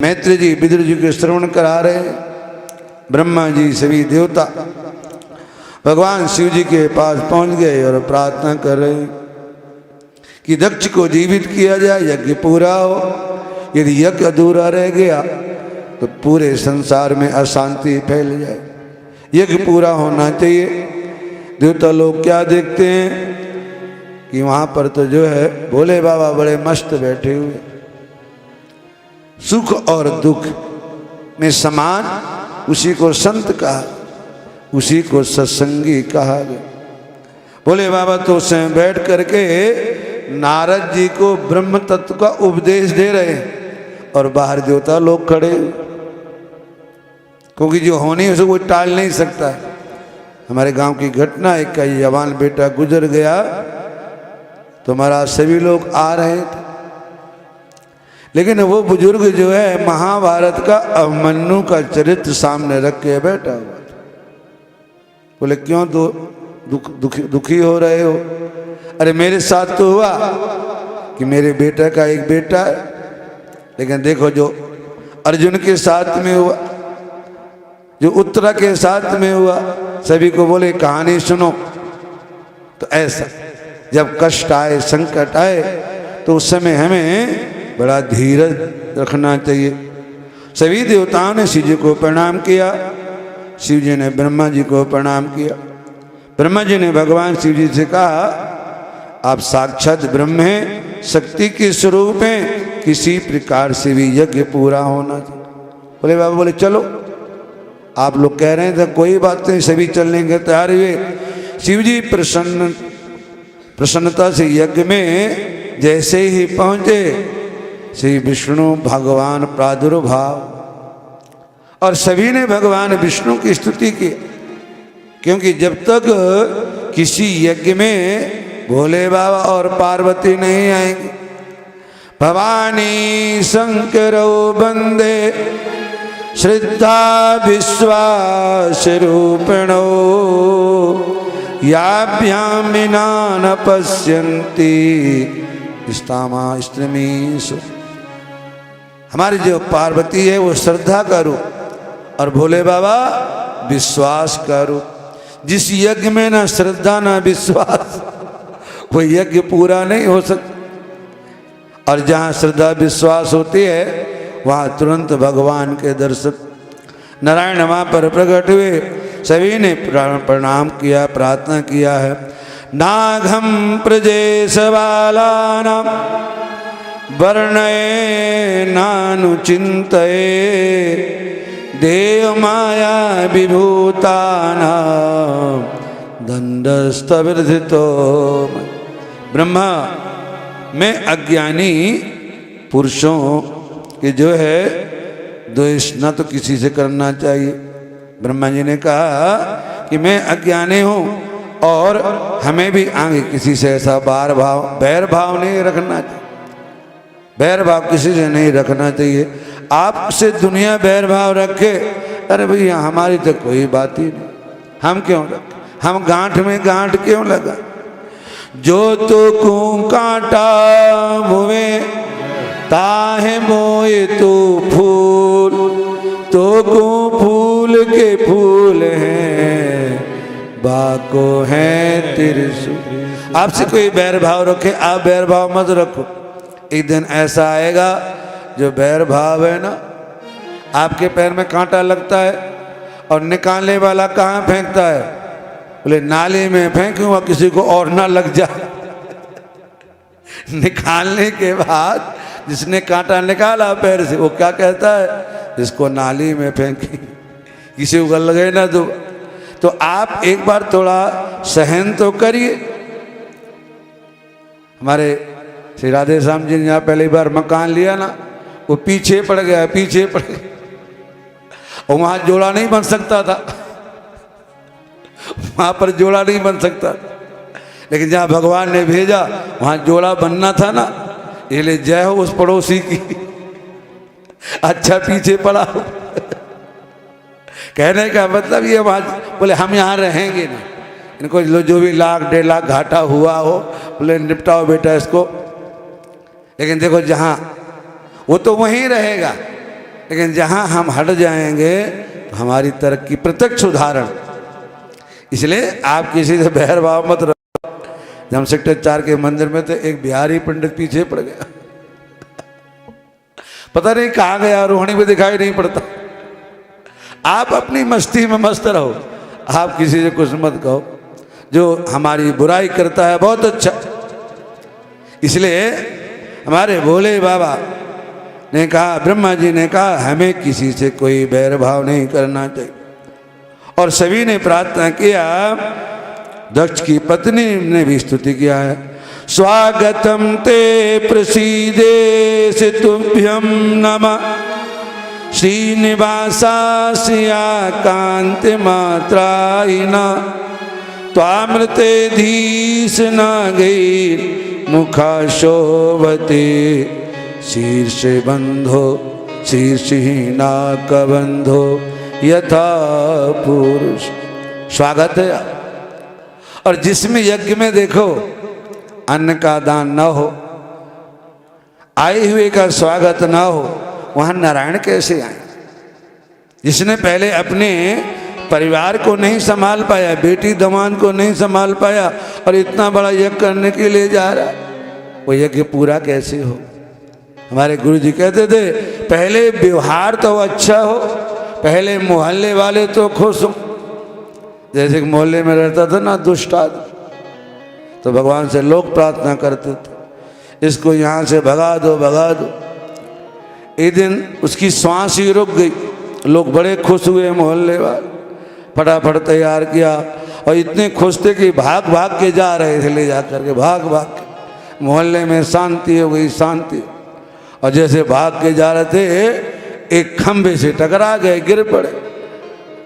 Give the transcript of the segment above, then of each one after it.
मैत्री जी विदुर जी को श्रवण करा रहे हैं। ब्रह्मा जी सभी देवता भगवान शिव जी के पास पहुंच गए और प्रार्थना कर रहे हैं कि दक्ष को जीवित किया जाए, यज्ञ पूरा हो। यदि यज्ञ अधूरा रह गया तो पूरे संसार में अशांति फैल जाए। यज्ञ पूरा होना चाहिए। देवता लोग क्या देखते हैं कि वहां पर तो जो है भोले बाबा बड़े मस्त बैठे हुए, सुख और दुख में समान, उसी को संत कहा, उसी को सत्संगी कहा गया। भोले बाबा तो स्वयं बैठ करके नारद जी को ब्रह्म तत्व का उपदेश दे रहे हैं और बाहर देवता लोग खड़े, क्योंकि जो होनी है उसे कोई टाल नहीं सकता है। हमारे गांव की घटना, एक का जवान बेटा गुजर गया तो महाराज सभी लोग आ रहे थे, लेकिन वो बुजुर्ग जो है महाभारत का अभिमन्यु का चरित्र सामने रख के बैठा हुआ था। बोले क्यों तो दुखी हो रहे हो? अरे मेरे साथ तो हुआ कि मेरे बेटा का एक बेटा है, लेकिन देखो जो अर्जुन के साथ में हुआ, जो उत्तरा के साथ में हुआ, सभी को बोले कहानी सुनो। तो ऐसा जब कष्ट आए, संकट आए, तो उस समय हमें बड़ा धीरज रखना चाहिए। सभी देवताओं ने शिव जी को प्रणाम किया, शिव जी ने ब्रह्मा जी को प्रणाम किया। ब्रह्मा जी ने भगवान शिव जी से कहा आप साक्षात ब्रह्म हैं, शक्ति के स्वरूप हैं, किसी प्रकार से भी यज्ञ पूरा होना चाहिए। बोले बाबा बोले चलो, आप लोग कह रहे थे कोई बात नहीं, सभी चलने के तैयार हुए। शिव जी प्रसन्नता से यज्ञ में जैसे ही पहुंचे, श्री विष्णु भगवान प्रादुर्भाव, और सभी ने भगवान विष्णु की स्तुति की, क्योंकि जब तक किसी यज्ञ में भोले बाबा और पार्वती नहीं आएंगे, भवानी शंकरो वंदे श्रद्धा विश्वास रूपिणो याभ्याम विना न पश्यन्ति स्तामा स्त्रमीषु। हमारी जो पार्वती है वो श्रद्धा का रूप और भोले बाबा विश्वास का रूप। जिस यज्ञ में ना श्रद्धा ना विश्वास, वो यज्ञ पूरा नहीं हो सकता। और जहाँ श्रद्धा विश्वास होती है वहाँ तुरंत भगवान के दर्शन। नारायण वहाँ पर प्रकट हुए, सभी ने प्रणाम किया, प्रार्थना किया है। नाघम प्रजेशबालानां वर्णये नानुचिन्तये देव माया विभूतानां दंडस्तविर्धितो। ब्रह्मा में अज्ञानी पुरुषों कि जो है द्वेष न तो किसी से करना चाहिए। ब्रह्मा जी ने कहा कि मैं अज्ञानी हूँ और हमें भी आगे किसी से ऐसा बैर भाव नहीं रखना चाहिए। बैर भाव किसी से नहीं रखना चाहिए। आपसे दुनिया बैर भाव रखे, अरे भैया हमारी तो कोई बात ही नहीं, हम क्यों रखें, हम गांठ में गांठ क्यों लगा। जो तो को कांटा मुवे ताहे मोए तो फूल, तो को फूल के फूल हैं, बाको है त्रिशूल। आपसे कोई बैर भाव रखे, आप बैर भाव मत रखो। एक दिन ऐसा आएगा जो बैर भाव है ना, आपके पैर में कांटा लगता है और निकालने वाला कहाँ फेंकता है? बोले नाली में फेंकूंगा किसी को और ना लग जाए। निकालने के बाद जिसने कांटा निकाला पैर से वो क्या कहता है? इसको नाली में फेंकी, किसी को लगे ना तो आप एक बार थोड़ा सहन तो करिए। हमारे श्री राधे श्याम जी ने यहाँ पहली बार मकान लिया ना, वो पीछे पड़ गया और वहां जोड़ा नहीं बन सकता था, वहां पर जोड़ा नहीं बन सकता, लेकिन जहाँ भगवान ने भेजा वहां जोड़ा बनना था ना। ये ले जय हो उस पड़ोसी की, अच्छा पीछे पड़ा हो। कहने का मतलब ये वहां बोले हम यहाँ रहेंगे ना, इनको जो भी लाख 1.5 लाख घाटा हुआ हो बोले निपटाओ बेटा इसको। लेकिन देखो जहाँ वो तो वहीं रहेगा, लेकिन जहाँ हम हट जाएंगे तो हमारी तरक्की, प्रत्यक्ष उदाहरण। इसलिए आप किसी से बैर भाव मत रखो। जब हम सेक्टर 4 के मंदिर में थे, एक बिहारी पंडित पीछे पड़ गया, पता नहीं कहाँ गया, रोहिणी में दिखाई नहीं पड़ता। आप अपनी मस्ती में मस्त रहो, आप किसी से कुछ मत कहो। जो हमारी बुराई करता है बहुत अच्छा। इसलिए हमारे भोले बाबा ने कहा, ब्रह्मा जी ने कहा, हमें किसी से कोई बैर भाव नहीं करना चाहिए। और सभी ने प्रार्थना किया। दक्ष की पत्नी ने भी स्तुति किया है, स्वागतम ते प्रसीदेश तुभ्यं नमः श्रीनिवासास्या कांति मात्रायिना त्वामृते धीश नागैर मुखा शोभते शीर्ष बंधो शीर्षहीना कबंधो यथा पुरुष। स्वागत है। और जिसमें यज्ञ में देखो अन्न का दान न हो, आए हुए का स्वागत न हो, वहां नारायण कैसे आए? जिसने पहले अपने परिवार को नहीं संभाल पाया, बेटी दमाद को नहीं संभाल पाया और इतना बड़ा यज्ञ करने के लिए जा रहा, वो यज्ञ पूरा कैसे हो? हमारे गुरु जी कहते थे, पहले व्यवहार तो अच्छा हो, पहले मोहल्ले वाले तो खुश हो। जैसे कि मोहल्ले में रहता था ना दुष्ट आदमी, तो भगवान से लोग प्रार्थना करते थे, इसको यहाँ से भगा दो भगा दो। एक दिन उसकी श्वास ही रुक गई, लोग बड़े खुश हुए मोहल्ले वाले, फटाफट तैयार किया और इतने खुश थे कि भाग भाग के जा रहे थे, ले जा करके भाग भाग के। मोहल्ले में शांति हो गई, शांति। और जैसे भाग के जा रहे थे, एक खंभे से टकरा गए, गिर पड़े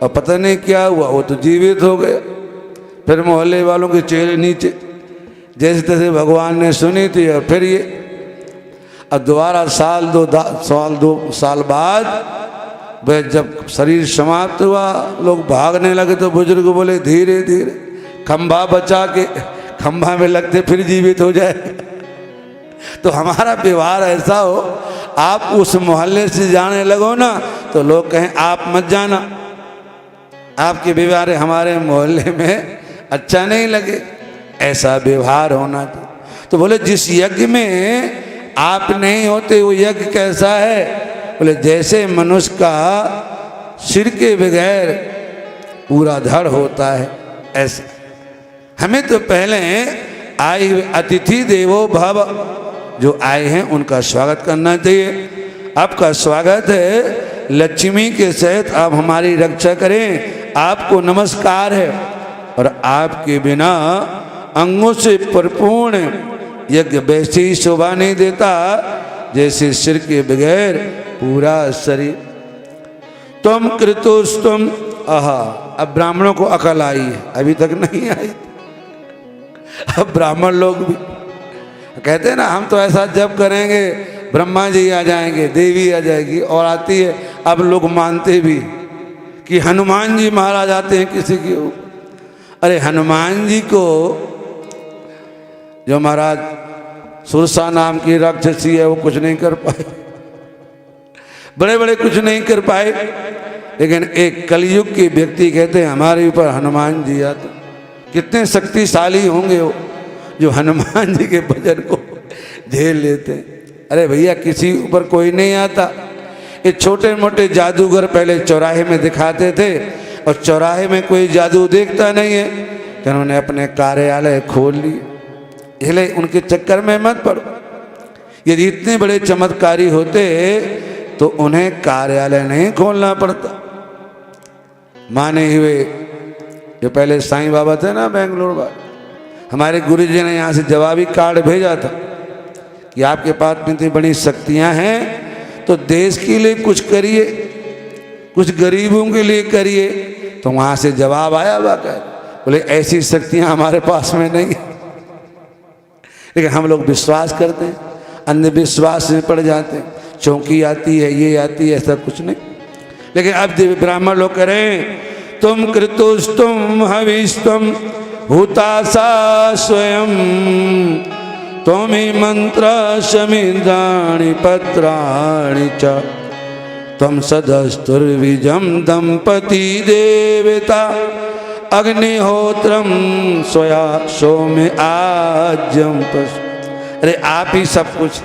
और पता नहीं क्या हुआ, वो तो जीवित हो गए। फिर मोहल्ले वालों के चेहरे नीचे, जैसे तैसे भगवान ने सुनी थी। और फिर ये अब दोबारा दो साल बाद वह जब शरीर समाप्त हुआ, लोग भागने लगे तो बुजुर्ग बोले, धीरे धीरे खंभा बचा के खंभा में लगते फिर जीवित हो जाए। तो हमारा व्यवहार ऐसा हो, आप उस मोहल्ले से जाने लगो ना तो लोग कहें आप मत जाना, आपके व्यवहार हमारे मोहल्ले में अच्छा नहीं लगे। ऐसा व्यवहार होना चाहिए। तो बोले जिस यज्ञ में आप नहीं होते वो यज्ञ कैसा है? बोले जैसे मनुष्य का सिर के बगैर पूरा धड़ होता है, ऐसे हमें तो पहले आए हुए अतिथि देवो भव, जो आए हैं उनका स्वागत करना चाहिए। आपका स्वागत है, लक्ष्मी के सहित आप हमारी रक्षा करें, आपको नमस्कार है। और आपके बिना अंगों से परिपूर्ण यज्ञ वैसे ही शोभा नहीं देता जैसे सिर के बगैर पूरा शरीर। तुम कृतुस्तुम आहा। अब ब्राह्मणों को अकल आई है, अभी तक नहीं आई। अब ब्राह्मण लोग भी कहते हैं ना, हम तो ऐसा जब करेंगे ब्रह्मा जी आ जाएंगे, देवी आ जाएगी, और आती है। अब लोग मानते भी कि हनुमान जी महाराज आते हैं किसी के ऊपर। अरे हनुमान जी को जो महाराज सुरसा नाम की राक्षसी है वो कुछ नहीं कर पाए, बड़े बड़े कुछ नहीं कर पाए। लेकिन एक कलयुग के व्यक्ति कहते हैं हमारे ऊपर हनुमान जी आते। कितने शक्तिशाली होंगे वो जो हनुमान जी के भजन को झेल लेते हैं। अरे भैया किसी ऊपर कोई नहीं आता। ये छोटे मोटे जादूगर पहले चौराहे में दिखाते थे, और चौराहे में कोई जादू देखता नहीं है तो उन्होंने अपने कार्यालय खोल लिए। इसलिए उनके चक्कर में मत पड़ो। यदि इतने बड़े चमत्कारी होते तो उन्हें कार्यालय नहीं खोलना पड़ता। माने हुए जो पहले साईं बाबा थे ना बेंगलोर वाले, हमारे गुरुजी ने यहाँ से जवाबी कार्ड भेजा था कि आपके पास में इतनी बड़ी शक्तियाँ हैं तो देश के लिए कुछ करिए, कुछ गरीबों के लिए करिए। तो वहाँ से जवाब आया वाकई, बोले ऐसी शक्तियाँ हमारे पास में नहीं। लेकिन हम लोग विश्वास करते हैं, अंधविश्वास में पड़ जाते हैं। चौकी आती है, ये आती है, ऐसा कुछ नहीं। लेकिन अब ब्राह्मण लोग कह रहे हैं, तुम कृतुस्तुम हविस्तुम हुतासा स्वयं त्वमि मंत्र शमिंद्राणि पत्राणि च तम सदस्तुर्विजम दंपति देवता अग्निहोत्रम सोया सोम आज्यम पशु। अरे आप ही सब कुछ